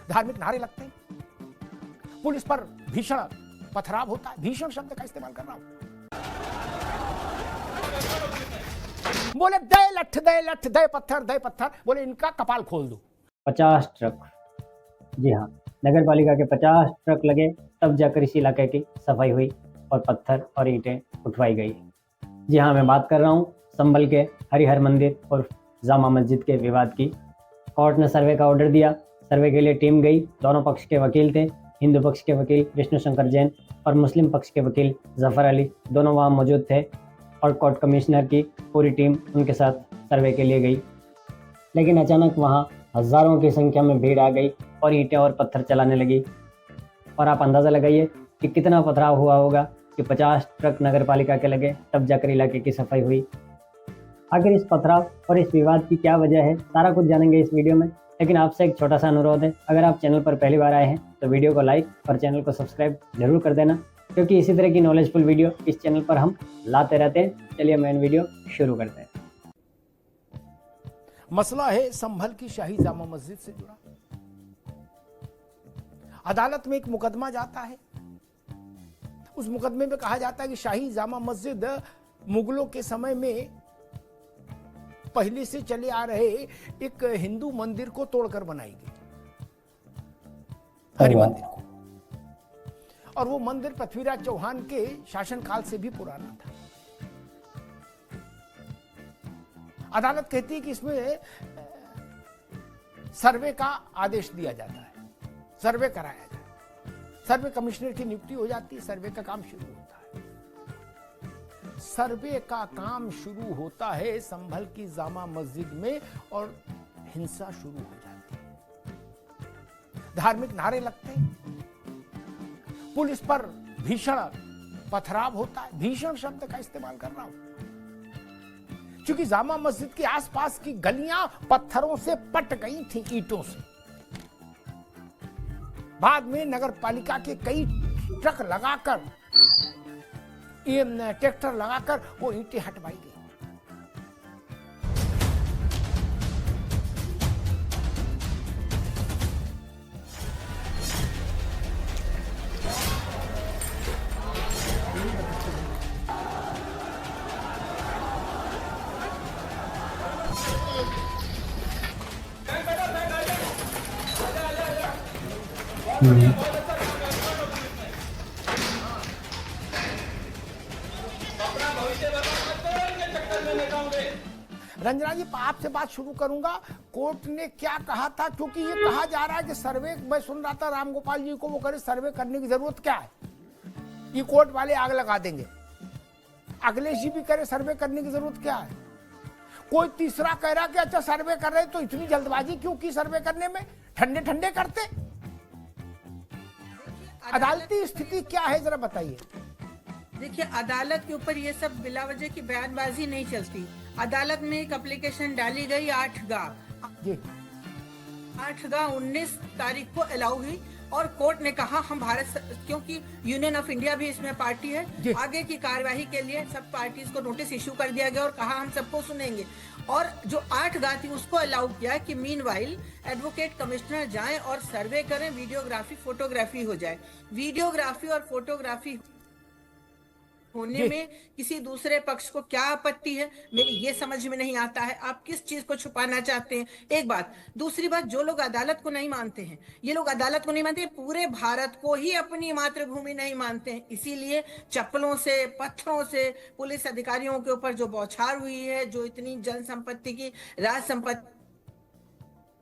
धार्मिक नारे लगते हैं, पुलिस पर भीषण पथराव होता है। भीषण शब्द का इस्तेमाल कर रहा हूं। बोले दे लठ दे लठ दे पत्थर, बोले इनका कपाल खोल दो। 50 ट्रक, जी हाँ, नगर पालिका के 50 ट्रक लगे, तब जाकर इस इलाके की सफाई हुई और पत्थर और ईंटें उठवाई गई। जी हाँ, मैं बात कर रहा हूँ संभल के हरिहर मंदिर और जामा मस्जिद के विवाद की। कोर्ट ने सर्वे का ऑर्डर दिया। सर्वे के लिए टीम गई। दोनों पक्ष के वकील थे। हिंदू पक्ष के वकील विष्णु शंकर जैन और मुस्लिम पक्ष के वकील जफर अली, दोनों वहाँ मौजूद थे और कोर्ट कमिश्नर की पूरी टीम उनके साथ सर्वे के लिए गई। लेकिन अचानक वहाँ हजारों की संख्या में भीड़ आ गई और ईंटें और पत्थर चलाने लगी। और आप अंदाज़ा लगाइए कि कितना पथराव हुआ होगा कि 50 ट्रक नगर पालिका के लगे, तब जाकर इलाके की सफाई हुई। आखिर इस पथराव और इस विवाद की क्या वजह है, सारा कुछ जानेंगे इस वीडियो में। लेकिन आपसे एक छोटा सा अनुरोध है, अगर आप चैनल पर पहली बार आए हैं तो वीडियो को लाइक और चैनल को सब्सक्राइब जरूर कर देना, क्योंकि इसी तरह की नॉलेजफुल वीडियो इस चैनल पर हम लाते रहते हैं। चलिए मेन वीडियो शुरू करते हैं। मसला है संभल की शाही जामा मस्जिद से जुड़ा। अदालत में एक मुकदमा जाता है। उस मुकदमे में कहा जाता है कि शाही जामा मस्जिद मुगलों के समय में पहले से चले आ रहे एक हिंदू मंदिर को तोड़कर बनाई गई, हरि मंदिर को। और वो मंदिर पृथ्वीराज चौहान के शासनकाल से भी पुराना था। अदालत कहती है कि इसमें सर्वे का आदेश दिया जाता है, सर्वे कराया जाए, सर्वे कमिश्नर की नियुक्ति हो जाती है, सर्वे का काम शुरू होता है। सर्वे का काम शुरू होता है संभल की जामा मस्जिद में और हिंसा शुरू हो जाती है। धार्मिक नारे लगते हैं, पुलिस पर भीषण पथराव होता है। भीषण शब्द का इस्तेमाल कर रहा हूं, क्योंकि जामा मस्जिद के आसपास की गलियां पत्थरों से पट गई थी, ईंटों से। बाद में नगर पालिका के कई ट्रक लगाकर, ट्रैक्टर लगाकर वो ईंटें हटवाई गई। रंजना जी, आपसे बात शुरू करूंगा। कोर्ट ने क्या कहा था, क्योंकि ये कहा जा रहा है कि सर्वे, मैं सुन रहा था राम गोपाल जी को, वो करे सर्वे करने की जरूरत क्या है, ये कोर्ट वाले आग लगा देंगे। अखिलेश जी भी करे सर्वे करने की जरूरत क्या है। कोई तीसरा कह रहा कि अच्छा सर्वे कर रहे तो इतनी जल्दबाजी क्यों की सर्वे करने में, ठंडे ठंडे करते। अदालती स्थिति क्या है, जरा बताइए। देखिए, अदालत के ऊपर ये सब बिला वजह की बयानबाजी नहीं चलती। अदालत में एक एप्लीकेशन डाली गई 8/8 19 तारीख को अलाउ हुई और कोर्ट ने कहा हम क्योंकि यूनियन ऑफ इंडिया भी इसमें पार्टी है, आगे की कार्यवाही के लिए सब पार्टीज को नोटिस इशू कर दिया गया और कहा हम सबको सुनेंगे। और जो 8/8 थी उसको अलाउ किया कि मीनवाइल एडवोकेट कमिश्नर जाएं और सर्वे करें, वीडियोग्राफी फोटोग्राफी हो जाए। वीडियोग्राफी और फोटोग्राफी होने में किसी दूसरे पक्ष को क्या आपत्ति है, मेरी ये समझ में नहीं आता है। आप किस चीज को छुपाना चाहते हैं, एक बात। दूसरी बात, जो लोग अदालत को नहीं मानते हैं, ये लोग अदालत को नहीं मानते, पूरे भारत को ही अपनी मातृभूमि नहीं मानते हैं। इसीलिए चप्पलों से, पत्थरों से पुलिस अधिकारियों के ऊपर जो बौछार हुई है, जो इतनी जन संपत्ति की, राज संपत्ति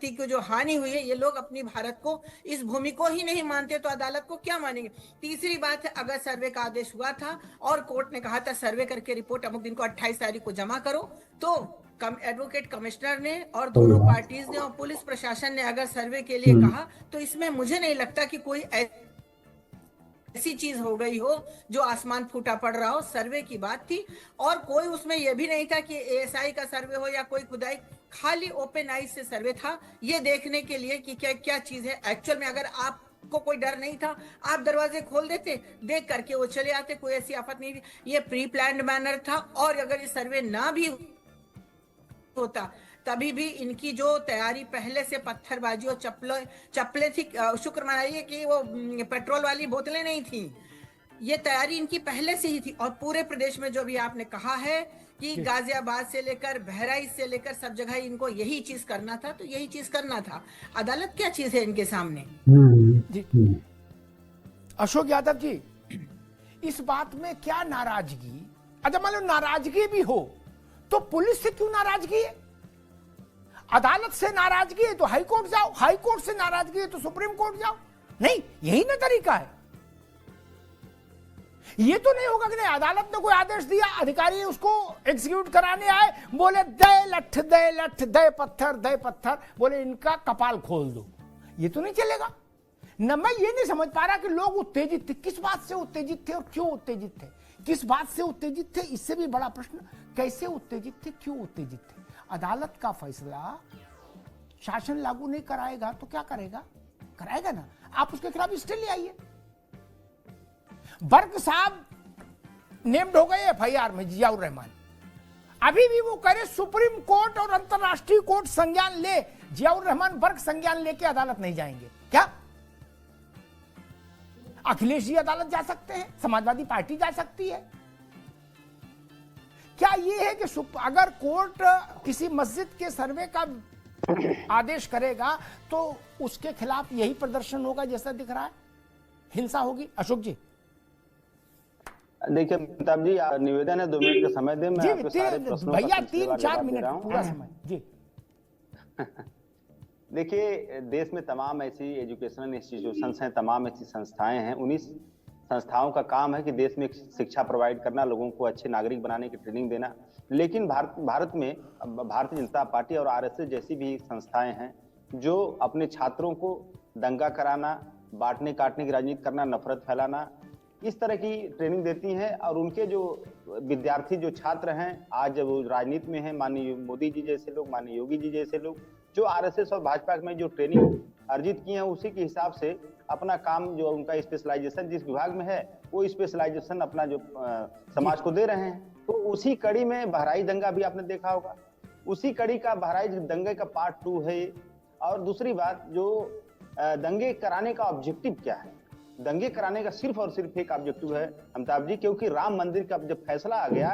को जो हानि हुई है, ये लोग अपनी भारत को, इस भूमि को ही नहीं मानते, तो अदालत को क्या मानेंगे। तीसरी बात है, अगर सर्वे का आदेश हुआ था और कोर्ट ने कहा था सर्वे करके रिपोर्ट अमुक दिन को 28 तारीख को जमा करो, तो एडवोकेट कमिश्नर ने और दोनों पार्टीज ने और पुलिस प्रशासन ने अगर सर्वे के लिए कहा, तो इसमें मुझे नहीं लगता कि कोई ऐसी चीज हो गई हो जो आसमान फूटा पड़ रहा हो। सर्वे की बात थी और कोई उसमें यह भी नहीं था कि एएसआई का सर्वे हो या कोई खुदाई, खाली ओपन आइज से सर्वे था, ये देखने के लिए कि क्या क्या चीज है एक्चुअल में। अगर आपको कोई डर नहीं था, आप दरवाजे खोल देते, देख करके वो चले आते, कोई ऐसी आफत नहीं थी। ये प्री प्लान्ड मैनर था और अगर ये सर्वे ना भी होता, तभी भी इनकी जो तैयारी पहले से पत्थरबाजी और चप्पलें थी, शुक्र मनाइए कि वो पेट्रोल वाली बोतलें नहीं थी, ये तैयारी इनकी पहले से ही थी। और पूरे प्रदेश में जो भी आपने कहा है कि गाजियाबाद से लेकर बहराइच से लेकर सब जगह इनको यही चीज करना था, तो यही चीज करना था। अदालत क्या चीज है इनके सामने? जी अशोक यादव जी, इस बात में क्या नाराजगी, अच्छा मान लो नाराजगी भी हो तो पुलिस से क्यों नाराजगी है? अदालत से नाराजगी है तो हाई कोर्ट जाओ, हाई कोर्ट से नाराजगी है तो सुप्रीम कोर्ट जाओ। नहीं, यही ना तरीका है। ये तो नहीं होगा कि नहीं अदालत ने कोई आदेश दिया, अधिकारी उसको एग्जीक्यूट कराने आए, बोले दे लठ दे पत्थर, बोले इनका कपाल खोल दो। ये तो नहीं चलेगा न। मैं ये नहीं समझ पा रहा कि लोग उत्तेजित थे, किस बात से उत्तेजित थे और क्यों उत्तेजित थे, किस बात से उत्तेजित थे, इससे भी बड़ा प्रश्न कैसे उत्तेजित थे, क्यों उत्तेजित थे। अदालत का फैसला शासन लागू नहीं कराएगा तो क्या करेगा? कराएगा ना। आप उसके खिलाफ स्टे ले आइए। बर्क साहब नेम्ड हो गए एफआईआर में, जियाउर रहमान, अभी भी वो करे सुप्रीम कोर्ट और अंतरराष्ट्रीय कोर्ट संज्ञान ले, जियाउर रहमान बर्क संज्ञान लेके अदालत नहीं जाएंगे क्या? अखिलेश जी अदालत जा सकते हैं, समाजवादी पार्टी जा सकती है। क्या ये है कि अगर कोर्ट किसी मस्जिद के सर्वे का आदेश करेगा तो उसके खिलाफ यही प्रदर्शन होगा जैसा दिख रहा है, हिंसा होगी? अशोक जी देखिए अमिताभ जी, निवेदन है 2 मिनट का समय दें। मैं आपके सारे प्रश्नों भैया का 3-4 मिनट पूरा समय जी। देखिए, देश में तमाम ऐसी एजुकेशनल इंस्टीट्यूशंस हैं, तमाम ऐसी संस्थाएं हैं। उन्हीं संस्थाओं का काम है कि देश में शिक्षा प्रोवाइड करना, लोगों को अच्छे नागरिक बनाने की ट्रेनिंग देना। लेकिन भारत में भारतीय जनता पार्टी और आरएसएस जैसी भी संस्थाएं हैं जो अपने छात्रों को दंगा कराना, बांटने काटने की राजनीति करना, नफरत फैलाना, इस तरह की ट्रेनिंग देती हैं। और उनके जो विद्यार्थी, जो छात्र हैं, आज जब वो राजनीति में हैं, माननीय मोदी जी जैसे लोग, माननीय योगी जी जैसे लोग, जो आरएसएस और भाजपा में जो ट्रेनिंग अर्जित की है, उसी के हिसाब से अपना काम, जो उनका स्पेशलाइजेशन जिस विभाग में है, वो स्पेशलाइजेशन अपना जो समाज को दे रहे हैं। तो उसी कड़ी में बहराइच दंगा भी आपने देखा होगा, उसी कड़ी का बहराइच दंगे का पार्ट 2 है। और दूसरी बात, जो दंगे कराने का ऑब्जेक्टिव क्या है? दंगे कराने का सिर्फ और सिर्फ एक ऑब्जेक्टिव है अमिताभ जी, क्योंकि राम मंदिर का जब फैसला आ गया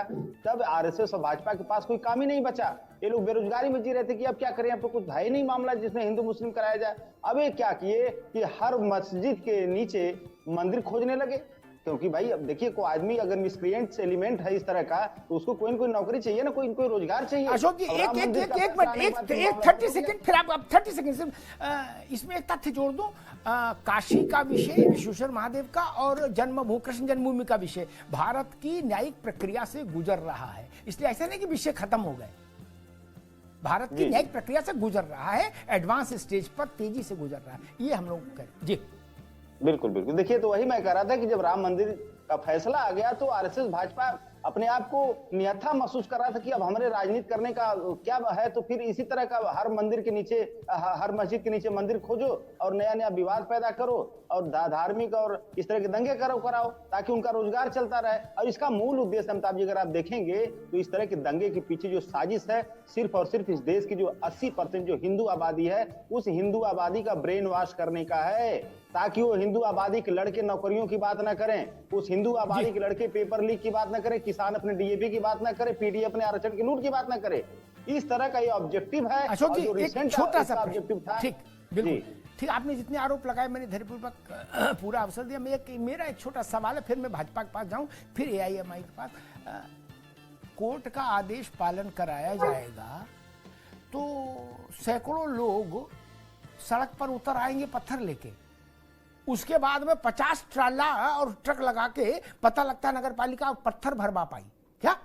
तब आरएसएस और भाजपा के पास कोई काम ही नहीं बचा। ये लोग बेरोजगारी में जी रहे थे कि अब क्या करें, अब तो कुछ है ही नहीं मामला जिसमें हिंदू मुस्लिम कराया जाए। अब ये क्या किए कि हर मस्जिद के नीचे मंदिर खोजने लगे, क्योंकि भाई अब देखिए, कोई आदमी अगर मिसक्रिएंट एलिमेंट है इस तरह का, तो उसको कोई न कोई नौकरी चाहिए ना, कोई रोजगार चाहिए। अशोक जी एक मिनट, एक 30 सेकंड, फिर आप 30 सेकंड से इसमें एक तथ्य जोड़ दूं। काशी का विषय, विश्वेश्वर महादेव का, और जन्मभूमि, कृष्ण जन्मभूमि का विषय भारत की न्यायिक प्रक्रिया से गुजर रहा है, इसलिए ऐसा नहीं कि विषय खत्म हो गए। भारत की न्यायिक प्रक्रिया से गुजर रहा है, एडवांस स्टेज पर तेजी से गुजर रहा है, ये हम लोग करें जी। बिल्कुल बिल्कुल। देखिए, तो वही मैं कह रहा था कि जब राम मंदिर का फैसला आ गया तो आरएसएस भाजपा अपने आप को निहत्था महसूस कर रहा था कि अब हमारे राजनीति करने का क्या है। तो फिर इसी तरह का हर मंदिर के नीचे, हर मस्जिद के नीचे मंदिर खोजो और नया नया विवाद पैदा करो और धार्मिक और इस तरह के दंगे कराओ ताकि उनका रोजगार चलता रहे। और इसका मूल उद्देश्य अमिताभ जी अगर आप देखेंगे तो इस तरह के दंगे के पीछे जो साजिश है, सिर्फ और सिर्फ इस देश की जो 80% जो हिंदू आबादी है, उस हिंदू आबादी का ब्रेन वॉश करने का है, ताकि वो हिंदू आबादी के लड़के नौकरियों की बात ना करें, उस हिंदू आबादी के लड़के पेपर लीक की बात ना करें, किसान अपने डीएपी की बात ना करे, पीडीए अपने आरक्षण की लूट की बात ना करे। इस तरह का ये ऑब्जेक्टिव है। अशोक जी एक छोटा सा ऑब्जेक्टिव था। ठीक, बिल्कुल ठीक। आपने जितने आरोप लगाए मैंने धैर्यपूर्वक पूरा अवसर दिया। मेरा एक छोटा सवाल है, फिर मैं भाजपा के पास जाऊं, फिर एआईएमआई के पास। कोर्ट का आदेश पालन कराया जाएगा तो सैकड़ों लोग सड़क पर उतर आएंगे पत्थर लेके, उसके बाद में 50 ट्राला और ट्रक लगा के पता लगता है नगर पालिका पत्थर भरवा पाई। क्या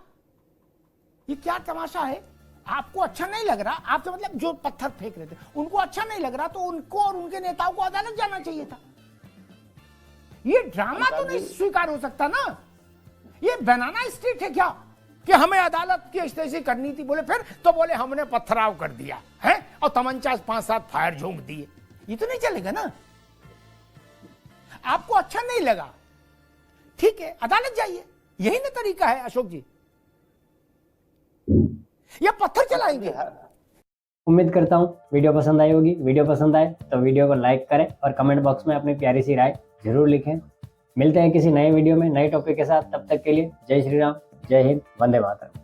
ये क्या तमाशा है? आपको अच्छा नहीं लग रहा? आपसे मतलब जो पत्थर फेंक रहे थे उनको अच्छा नहीं लग रहा तो उनको और उनके नेताओं को अदालत जाना चाहिए था। ये ड्रामा तो नहीं स्वीकार हो सकता ना। ये बनाना स्टेट है क्या कि हमें अदालत की स्थिति करनी थी? बोले फिर तो बोले हमने पथराव कर दिया है और तमंचा 5-7 फायर झोंक दिए। ये तो नहीं चलेगा ना। आपको अच्छा नहीं लगा, ठीक है, अदालत जाइए, यही ना तरीका है अशोक जी। या पत्थर चलाएंगे? उम्मीद करता हूँ वीडियो पसंद आई होगी। वीडियो पसंद आए तो वीडियो को लाइक करें और कमेंट बॉक्स में अपनी प्यारी सी राय जरूर लिखें। मिलते हैं किसी नए वीडियो में नए टॉपिक के साथ, तब तक के लिए जय श्री राम, जय हिंद, वंदे मातरम।